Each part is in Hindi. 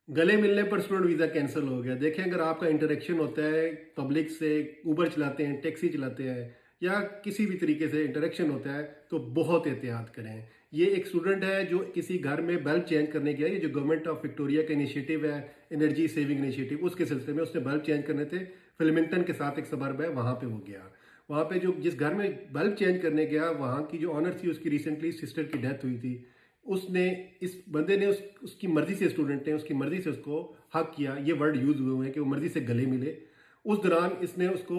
गले मिलने पर स्टूडेंट वीज़ा कैंसिल हो गया। देखें, अगर आपका इंटरेक्शन होता है पब्लिक से, ऊबर चलाते हैं, टैक्सी चलाते हैं या किसी भी तरीके से इंटरेक्शन होता है, तो बहुत एहतियात करें। ये एक स्टूडेंट है जो किसी घर में बल्ब चेंज करने गया। ये जो गवर्नमेंट ऑफ विक्टोरिया का इनिशिएटिव है, एनर्जी सेविंग इनिशिएटिव, उसके सिलसिले में उसने बल्ब चेंज करने थे। फिल्मिंगटन के साथ एक सबर्ब है, वहाँ पे वो गया। वहाँ पे जो जिस घर में बल्ब चेंज करने गया, वहाँ की जो ऑनर थी, उसकी रिसेंटली सिस्टर की डेथ हुई थी। उसने इस बंदे ने उसकी मर्जी से, स्टूडेंट ने उसकी मर्जी से उसको हक किया। ये वर्ड यूज हुए हुए हैं कि वो मर्जी से गले मिले। उस दौरान इसने उसको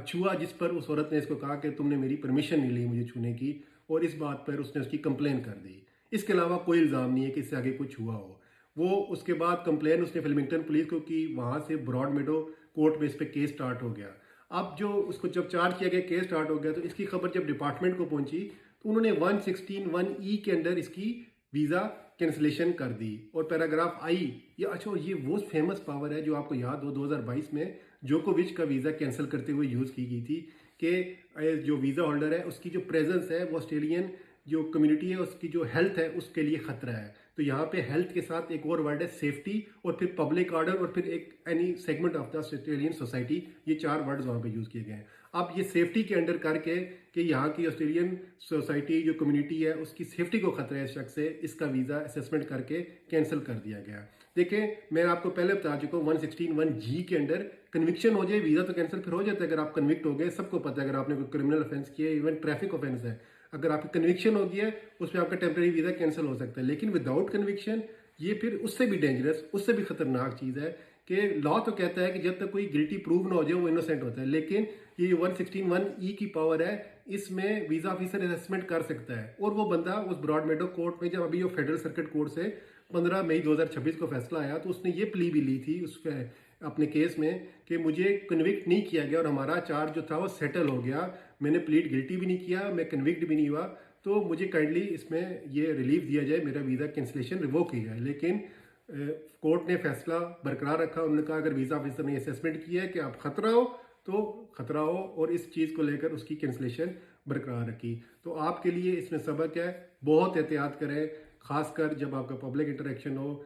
छुआ, जिस पर उस औरत ने इसको कहा कि तुमने मेरी परमिशन नहीं ली मुझे छूने की, और इस बात पर उसने उसकी कंप्लेन कर दी। इसके अलावा कोई इल्ज़ाम नहीं है कि इससे आगे कुछ हुआ हो। वो उसके बाद कंप्लेन उसने फिल्मिंगटन पुलिस को की। वहाँ से ब्रॉड मेडो कोर्ट में इस पर केस स्टार्ट हो गया। अब जो उसको जब चार्ज किया गया, केस स्टार्ट हो गया, तो इसकी खबर जब डिपार्टमेंट को पहुंची, तो उन्होंने 116(1)(e) के अंदर इसकी वीज़ा कैंसिलेशन कर दी। और पैराग्राफ आई, ये अच्छा, ये वो फेमस पावर है जो आपको याद हो 2022 में जोकोविच का वीज़ा कैंसिल करते हुए यूज़ की गई थी कि जो वीज़ा होल्डर है उसकी जो प्रेजेंस है वो ऑस्ट्रेलियन जो कम्युनिटी है उसकी जो हेल्थ है उसके लिए खतरा है। तो यहाँ पे हेल्थ के साथ एक और वर्ड है सेफ्टी, और फिर पब्लिक ऑर्डर, और फिर एक any segment of the Australian society. ये चार वर्ड्स वहाँ पे यूज़ किए गए हैं। अब ये सेफ्टी के अंडर करके कि यहाँ की ऑस्ट्रेलियन सोसाइटी जो कम्युनिटी है उसकी सेफ्टी को खतरा है इस शख्स से, इसका वीज़ा असेसमेंट करके कैंसिल कर दिया गया। देखें, मैं आपको पहले बता चुका हूँ 116(1)(g) के अंडर कन्विक्शन हो जाए वीज़ा तो कैंसिल फिर हो जाता है। अगर आप कन्विक्ट हो गए, सबको पता है, अगर आपने कोई क्रिमिनल ऑफेंस किया है, इवन ट्रैफिक ऑफेंस है, अगर आपकी कन्विक्शन हो गया है उसमें आपका टेम्प्रेरी वीज़ा कैंसिल हो सकता है। लेकिन विदाउट कन्विक्शन ये फिर उससे भी डेंजरस, उससे भी खतरनाक चीज़ है कि लॉ तो कहता है कि जब तक कोई गिल्टी प्रूव ना हो जाए वो इनोसेंट होता है। लेकिन ये 116(1)(e) की पावर है, इसमें वीज़ा ऑफिसर असेसमेंट कर सकता है। और वो बंदा उस ब्रॉड मेडो कोर्ट में, जब अभी वो फेडरल सर्किट कोर्ट से 15 मई 2026 को फैसला आया, तो उसने ये प्ली भी ली थी उस अपने केस में कि मुझे कन्विक्ट नहीं किया गया और हमारा चार्ज जो था वो सेटल हो गया। मैंने प्लीड गिल्टी भी नहीं किया, मैं कन्विक्ट भी नहीं हुआ, तो मुझे काइंडली इसमें ये रिलीफ दिया जाए, मेरा वीज़ा कैंसिलेशन रिवोक किया जाए। लेकिन कोर्ट ने फैसला बरकरार रखा। उन्होंने कहा अगर वीज़ा ऑफिसर ने असेसमेंट किया है कि आप खतरा हो तो खतरा हो, और इस चीज़ को लेकर उसकी कैंसिलेशन बरकरार रखी। तो आपके लिए इसमें सबक है, बहुत एहतियात करें, खासकर जब आपका पब्लिक इंटरेक्शन हो।